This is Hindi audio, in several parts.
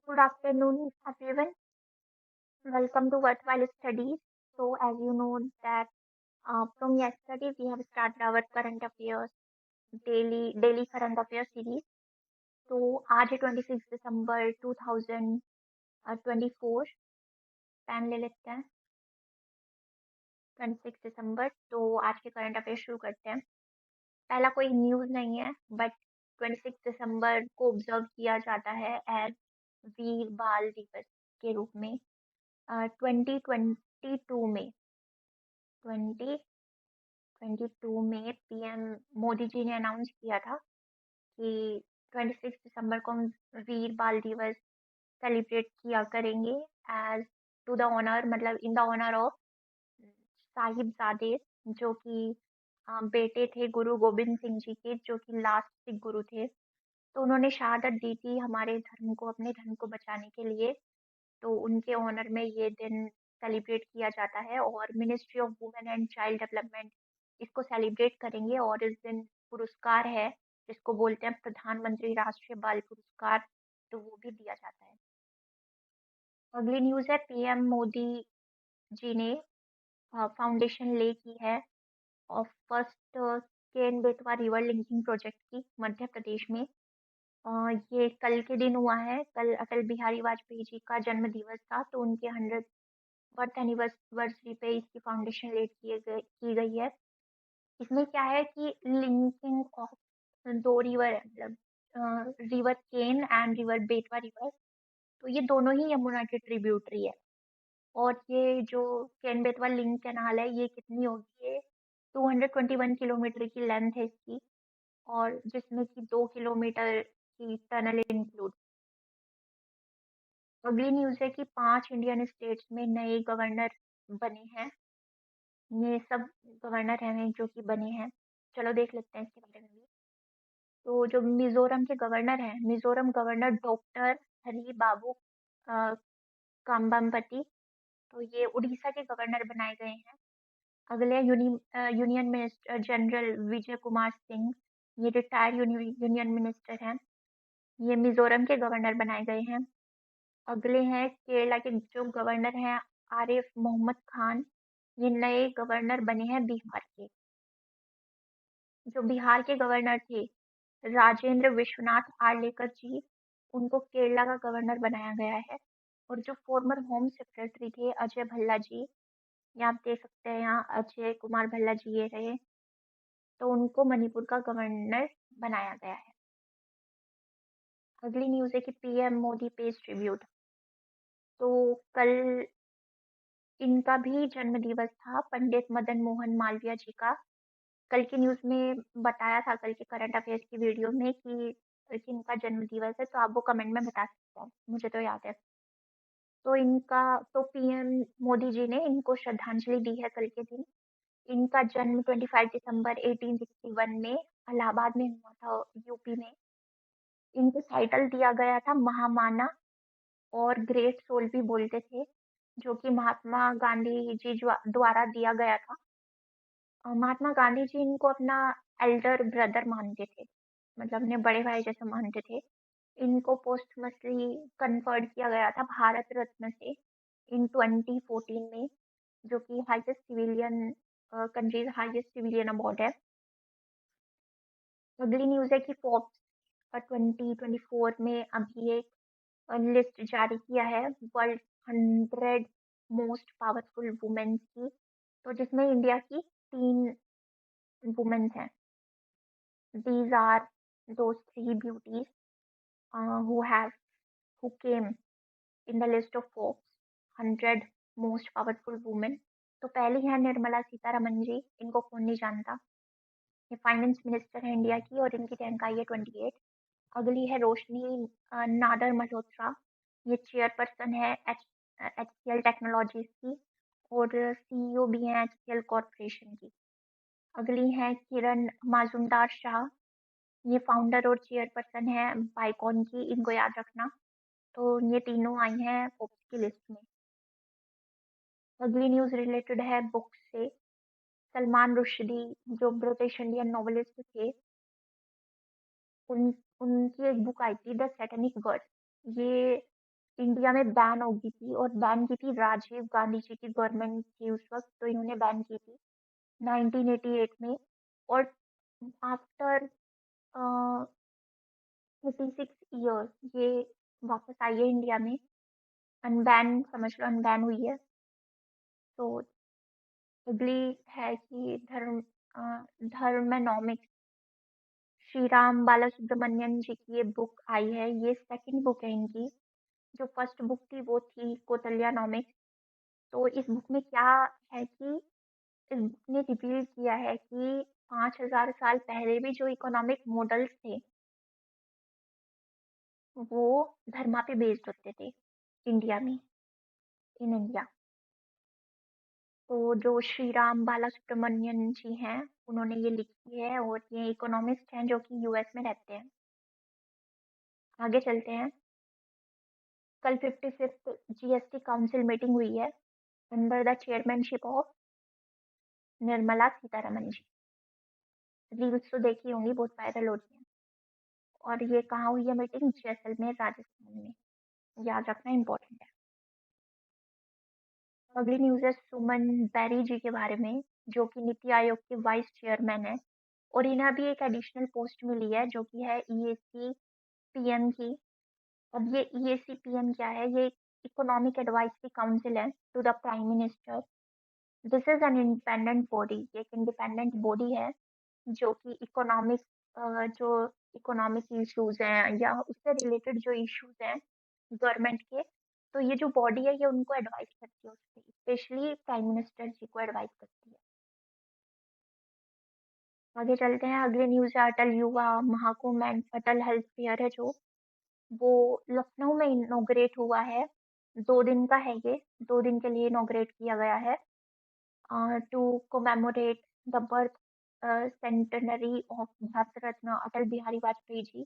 Good afternoon, everyone. Welcome to Worthwhile Studies. So, as you know that from yesterday we have started our current affairs daily current affairs series. तो आज है 26 दिसंबर 2024। पेन ले लेते हैं। 26 दिसंबर, तो आज के करंट अफेयर शुरू करते हैं। पहला कोई न्यूज़ नहीं है, बट 26 दिसंबर को ऑब्जर्व किया जाता है एज वीर बाल दिवस के रूप में। 2022 में 2022 में पीएम मोदी जी ने अनाउंस किया था कि 26 दिसंबर को हम वीर बाल दिवस सेलिब्रेट किया करेंगे एज टू द ऑनर, मतलब इन द ऑनर ऑफ साहिबजादे, जो कि बेटे थे गुरु गोबिंद सिंह जी के, जो कि लास्ट सिख गुरु थे। तो उन्होंने शहादत दी थी हमारे धर्म को, अपने धर्म को बचाने के लिए। तो उनके ऑनर में ये दिन सेलिब्रेट किया जाता है, और ministry of women and child development इसको सेलिब्रेट करेंगे। और इस दिन पुरस्कार है जिसको बोलते हैं प्रधानमंत्री राष्ट्रीय बाल पुरस्कार, तो वो भी दिया जाता है। अगली न्यूज़ है पीएम मोदी जी ने फाउंडेशन ले की है और first Ken Betwa river linking project की मध्य प्रदेश में। ये कल के दिन हुआ है। कल अटल बिहारी वाजपेयी जी का जन्म दिवस था, तो उनके 100 बर्थ एनिवर्सरी पे इसकी फाउंडेशन लेट की गई है। इसमें क्या है कि लिंकिंग ऑफ दो रिवर है, मतलब river Ken and river Betwa river. तो ये दोनों ही यमुना के ट्रिब्यूटरी है। और ये जो केन बेतवा लिंक कैनाल है, ये कितनी होगी, ये 221 किलोमीटर की लेंथ है इसकी, और जिसमें कि 2 किलोमीटर की टनल इंक्लूड। अगली न्यूज़ है कि 5 इंडियन स्टेट्स में नए गवर्नर बने हैं। ये सब गवर्नर हैं जो कि बने हैं। चलो देख लेते हैं इसके बारे में भी। तो जो मिजोरम के गवर्नर हैं, मिजोरम गवर्नर डॉक्टर हरी बाबू काम्बाम्पति, तो ये उड़ीसा के गवर्नर बनाए गए हैं। अगले union minister general Vijay Kumar Singh, ये रिटायर्ड यूनियन मिनिस्टर हैं। ये मिजोरम के गवर्नर बनाए गए हैं। अगले हैं केरला के जो गवर्नर हैं आरिफ मोहम्मद खान, ये नए गवर्नर बने हैं बिहार के। जो बिहार के गवर्नर थे राजेंद्र विश्वनाथ आर्लेकर जी, उनको केरला का गवर्नर बनाया गया है। और जो फॉर्मर होम सेक्रेटरी थे अजय भल्ला जी, ये आप देख सकते हैं यहाँ अजय कुमार भल्ला जी ये रहे, तो उनको मणिपुर का गवर्नर बनाया गया है। अगली न्यूज़ है कि पीएम मोदी पेज ट्रिब्यूट। तो कल इनका भी जन्म दिवस था, पंडित मदन मोहन मालवीय जी का। कल की न्यूज़ में बताया था, कल के करंट अफेयर्स की वीडियो में कि इनका जन्म दिवस है, तो आप वो कमेंट में बता सकते हैं, मुझे तो याद है। तो पीएम मोदी जी ने इनको श्रद्धांजलि दी है कल के दिन। इनका जन्म 25 दिसंबर 1861 में इलाहाबाद में हुआ था, यूपी में। इनको टाइटल दिया गया था महामाना और ग्रेट सोल भी बोलते थे, जो कि महात्मा गांधी जी द्वारा दिया गया था। महात्मा गांधी जी इनको अपना एल्डर ब्रदर मानते थे, मतलब अपने बड़े भाई जैसे मानते थे। इनको पोस्टमसली कन्फर्ड किया गया था भारत रत्न से इन 2014 में, जो कि highest civilian countries highest civilian award है। अगली न्यूज़ है कि फोर्ब्स 2024 में अभी एक लिस्ट जारी किया है वर्ल्ड 100 मोस्ट पावरफुल वुमेन्स की, तो जिसमें इंडिया की 3 वुमेन्स हैं। These are those three beauties who came in the list of Forbes 100 most powerful women. तो पहली है निर्मला सीतारमन जी, इनको कौन नहीं जानता। ये फाइनेंस मिनिस्टर है इंडिया की, और इनकी रैंक आई है 28। अगली है रोशनी नादर मल्होत्रा, ये चेयरपर्सन है HCL टेक्नोलॉजीज की, और सीईओ भी हैं HCL कॉरपोरेशन की। अगली है किरण माजुमदार शाह, ये फाउंडर और चेयरपर्सन है बाइकॉन की, इनको याद रखना। तो ये तीनों आई हैं फोर्ब्स की लिस्ट में। अगली न्यूज़ रिलेटेड है बुक्स से। सलमान रुश्दी, जो ब्रिटिश इंडियन नॉवेलिस्ट थे, उन उनकी एक बुक आई थी द सैटेनिक वर्स। ये इंडिया में बैन हो गई थी, और बैन की थी राजीव गांधी जी की गवर्नमेंट थी उस वक्त, तो इन्होंने बैन की थी 1988 में। और आफ्टर 36 ईयर्स ये वापस आई है इंडिया में। अनबैन समझ लो, अनबैन हुई है। तो अगली है कि धर्मनॉमिक्स, श्री राम बालासुब्रमण्यन जी की ये बुक आई है। ये सेकंड बुक है इनकी। जो फर्स्ट बुक थी वो थी कौटिल्यानॉमिक्स। तो इस बुक में क्या है कि इस बुक ने रिवील किया है कि 5,000 साल पहले भी जो इकोनॉमिक मॉडल्स थे वो धर्मा पे बेस्ड होते थे इंडिया में, इन इंडिया। तो जो श्री राम बालासुब्रमण्यन जी हैं उन्होंने ये लिखी है, और ये इकोनॉमिस्ट हैं जो कि यूएस में रहते हैं। आगे चलते हैं। कल 55th जीएसटी काउंसिल मीटिंग हुई है under the chairmanship of Nirmala Sitharaman ji. Reels तो देखी होंगी, बहुत वायरल हो रही है। और ये कहाँ हुई है मीटिंग? जैसलमेर राजस्थान में। याद रखना इम्पोर्टेंट है। अगली न्यूज़ है सुमन बेरी जी के बारे में, जो कि नीति आयोग के वाइस चेयरमैन है। और इन्हें अभी एक एडिशनल पोस्ट मिली है जो कि है ईएसी पीएम की। अब ये ईएसी पीएम क्या है? ये इकोनॉमिक एडवाइजरी काउंसिल है to the prime minister. This is an independent body. ये एक इंडिपेंडेंट बॉडी है जो कि जो इकोनॉमिक इश्यूज हैं या उससे रिलेटेड जो इश्यूज हैं गवर्नमेंट के, तो ये जो बॉडी है ये उनको एडवाइस करती है, उससे स्पेशली प्राइम मिनिस्टर जी को एडवाइस करती है। आगे चलते हैं। अगली न्यूज़ है अटल युवा Mahakumbh and Atal health fair है, जो वो लखनऊ में इनॉग्रेट हुआ है। 2 दिन का है ये। 2 दिन के लिए इनॉग्रेट किया गया है to commemorate the birth centenary of Bharat Ratna Atal Bihari Vajpayee ji.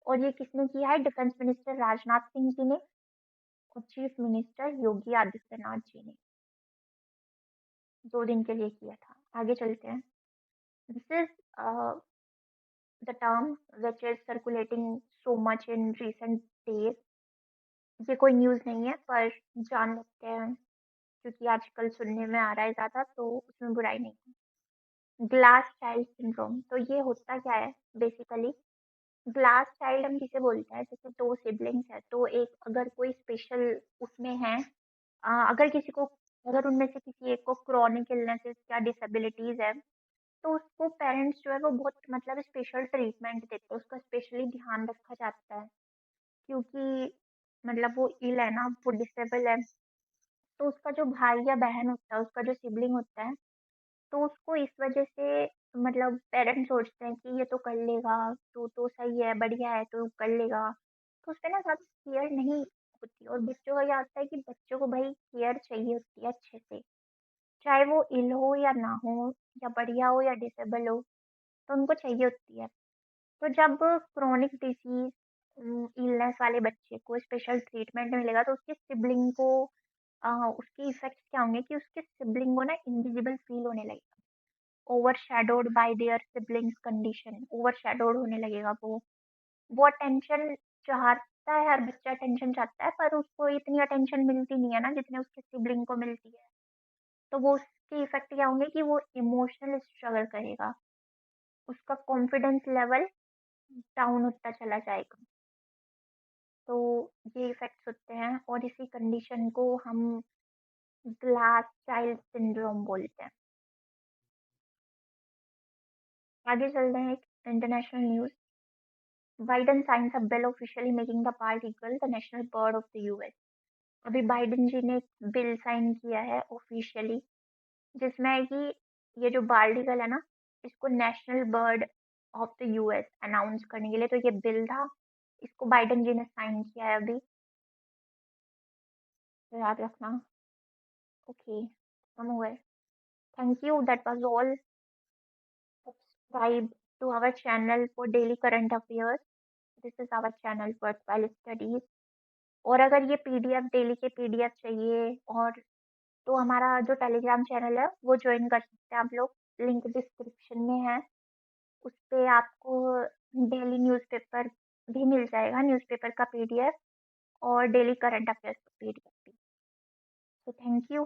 और ये किसने किया है? डिफेंस मिनिस्टर राजनाथ सिंह जी ने और चीफ मिनिस्टर योगी आदित्यनाथ जी ने 2 दिन के लिए किया था। आगे चलते हैं। This is the term which is circulating so much in recent days. ये कोई न्यूज़ नहीं है पर जान लेते हैं, क्योंकि आजकल सुनने में आ रहा है ज़्यादा, तो उसमें बुराई नहीं है। ग्लास चाइल्ड सिंड्रोम, तो ये होता क्या है बेसिकली? ग्लास चाइल्ड हम किसे बोलते हैं? जैसे 2 सिबलिंग्स है, तो एक अगर कोई स्पेशल उसमें है, अगर किसी को, अगर उनमें से किसी एक को क्रॉनिक इलनेसेस या डिसेबिलिटीज है, तो उसको पेरेंट्स जो है वो बहुत मतलब स्पेशल ट्रीटमेंट देते हैं, उसका स्पेशली ध्यान रखा जाता है, क्योंकि मतलब वो इल है ना, वो डिसेबल है। तो उसका जो भाई या बहन होता है, उसका जो सिबलिंग होता है, तो उसको इस वजह से मतलब पेरेंट्स सोचते हैं कि ये तो कर लेगा, तो सही है, बढ़िया है, तो कर लेगा। तो उसपे ना ज़्यादा केयर नहीं होती, और बच्चों का क्या होता है कि बच्चों को भाई केयर चाहिए होती है अच्छे से, चाहे वो इल हो या ना हो, या बढ़िया हो या डिसेबल हो, तो उनको चाहिए होती है। तो जब क्रोनिक डिसीज इलनेस वाले बच्चे को स्पेशल ट्रीटमेंट मिलेगा, तो उसके सिबलिंग को उसके इफेक्ट्स क्या होंगे कि उसके सिबलिंग को ना इनविजिबल फील होने लगेगा, overshadowed bye there siblings condition, overshadowed होने लगेगा वो अटेंशन चाहता है, हर बच्चा अटेंशन चाहता है, पर उसको इतनी अटेंशन मिलती नहीं है ना जितने उसके सिबलिंग को मिलती है। तो वो उसके इफेक्ट क्या होंगे कि वो इमोशनल स्ट्रगल करेगा, उसका कॉन्फिडेंस लेवल डाउन होता चला जाएगा। तो ये इफेक्ट्स होते हैं, और इसी कंडीशन को हम ग्लास चाइल्ड सिंड्रोम बोलते हैं। आगे चलते हैं। एक international news. Biden science a bill officially making the bald eagle the national bird of the US. अभी बाइडन जी ने एक बिल साइन किया है ऑफिशियली, जिसमें है कि ये जो बाल्ड ईगल है ना, इसको national bird of the US announce करने के लिए, तो ये बिल था, इसको बाइडन जी ने साइन किया है अभी, तो याद रखना। ओके, हम हो गए। Thank you, that was all. Subscribe to our channel for daily current affairs. This is our channel for 12 studies. और अगर ये पीडीएफ डेली के पीडीएफ चाहिए, और तो हमारा जो टेलीग्राम चैनल है वो ज्वाइन कर सकते हैं आप लोग, लिंक डिस्क्रिप्शन में है। उस पे आपको डेली न्यूज़पेपर भी मिल जाएगा, न्यूज़पेपर का पीडीएफ। और डेली करंट अफेयर्स अपडेट करती हूँ। So thank you.